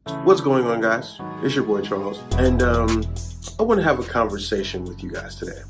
What's going on, guys? It's your boy Charles, and I want to have a conversation with you guys today.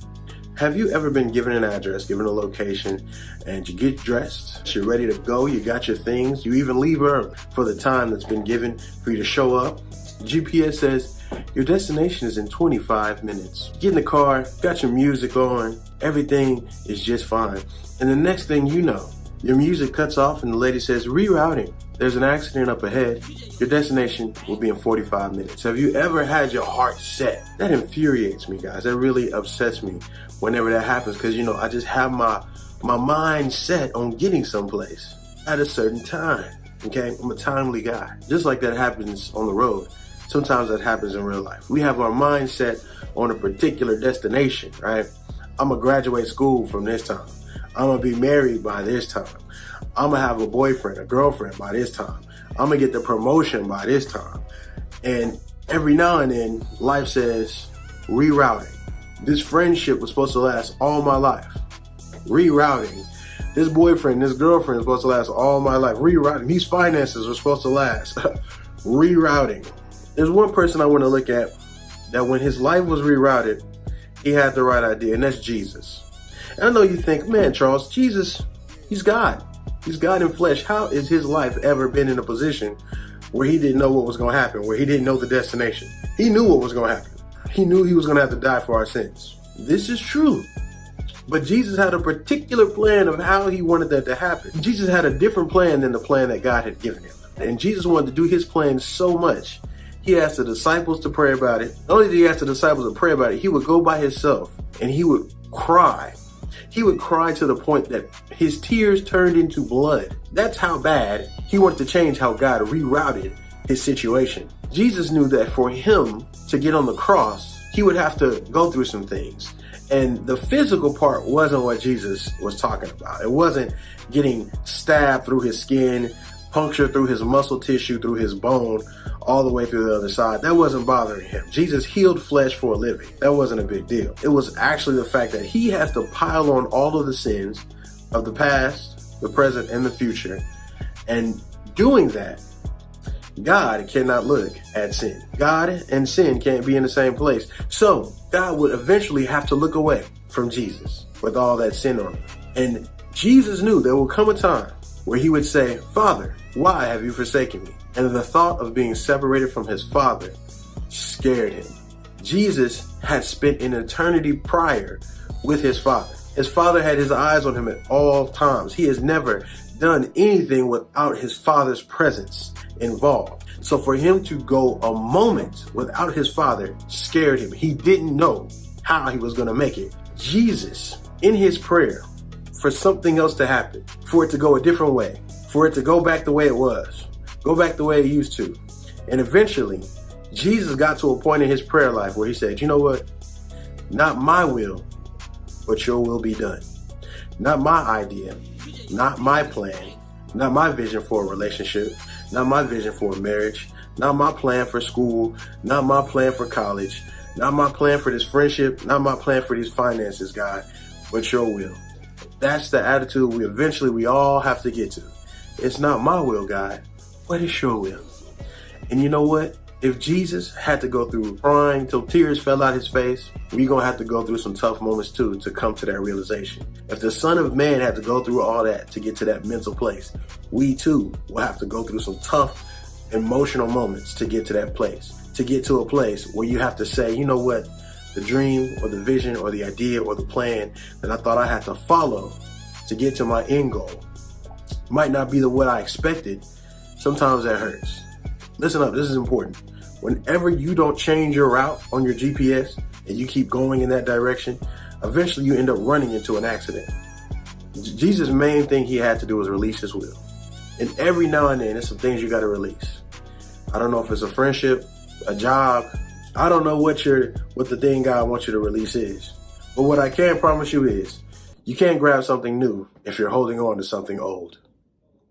Have you ever been given an address, given a location, and you get dressed, you're ready to go, you got your things, you even leave early for the time that's been given for you to show up? GPS says your destination is in 25 minutes. You get in the car, got your music on, everything is just fine. And the next thing you know, your music cuts off and the lady says, rerouting. There's an accident up ahead. Your destination will be in 45 minutes. Have you ever had your heart set? That infuriates me, guys. That really upsets me whenever that happens because, I just have my mind set on getting someplace at a certain time, okay? I'm a timely guy. Just like that happens on the road, sometimes that happens in real life. We have our mind set on a particular destination, right? I'm gonna graduate school from this time. I'm gonna be married by this time. I'm gonna have a boyfriend, a girlfriend by this time. I'm gonna get the promotion by this time. And every now and then, life says, rerouting. This friendship was supposed to last all my life. Rerouting. This boyfriend, this girlfriend is supposed to last all my life. Rerouting. These finances are supposed to last. Rerouting. There's one person I want to look at that when his life was rerouted, he had the right idea, and that's Jesus. And I know you think, man, Charles, Jesus, he's God. He's God in flesh. How has his life ever been in a position where he didn't know what was going to happen, where he didn't know the destination? He knew what was going to happen. He knew he was going to have to die for our sins. This is true. But Jesus had a particular plan of how he wanted that to happen. Jesus had a different plan than the plan that God had given him. And Jesus wanted to do his plan so much, he asked the disciples to pray about it. Not only did he ask the disciples to pray about it, he would go by himself and he would cry. He would cry to the point that his tears turned into blood. That's how bad he wanted to change how God rerouted his situation. Jesus knew that for him to get on the cross, he would have to go through some things. And the physical part wasn't what Jesus was talking about. It wasn't getting stabbed through his skin, punctured through his muscle tissue, through his bone, all the way through the other side. That wasn't bothering him. Jesus healed flesh for a living. That wasn't a big deal. It was actually the fact that he has to pile on all of the sins of the past, the present, and the future. And doing that, God cannot look at sin. God and sin can't be in the same place. So God would eventually have to look away from Jesus with all that sin on him. And Jesus knew there will come a time where he would say, Father, why have you forsaken me? And the thought of being separated from his Father scared him. Jesus had spent an eternity prior with his Father. His Father had his eyes on him at all times. He has never done anything without his Father's presence involved. So for him to go a moment without his Father scared him. He didn't know how he was going to make it. Jesus, in his prayer, for something else to happen, for it to go a different way, for it to go back the way it was, go back the way it used to. And eventually, Jesus got to a point in his prayer life where he said, you know what? Not my will, but your will be done. Not my idea, not my plan, not my vision for a relationship, not my vision for a marriage, not my plan for school, not my plan for college, not my plan for this friendship, not my plan for these finances, God, but your will. That's the attitude we all have to get to. It's not my will, God, but it's your will. And you know what? If Jesus had to go through crying till tears fell out his face, we're going to have to go through some tough moments too to come to that realization. If the Son of Man had to go through all that to get to that mental place, we too will have to go through some tough emotional moments to get to that place. To get to a place where you have to say, you know what? The dream or the vision or the idea or the plan that I thought I had to follow to get to my end goal might not be what I expected. Sometimes that hurts. Listen up, this is important. Whenever you don't change your route on your GPS and you keep going in that direction, eventually you end up running into an accident. Jesus' main thing he had to do was release his will. And every now and then, there's some things you got to release. I don't know if it's a friendship, a job. I don't know what the thing God wants you to release is. But what I can promise you is, you can't grab something new if you're holding on to something old.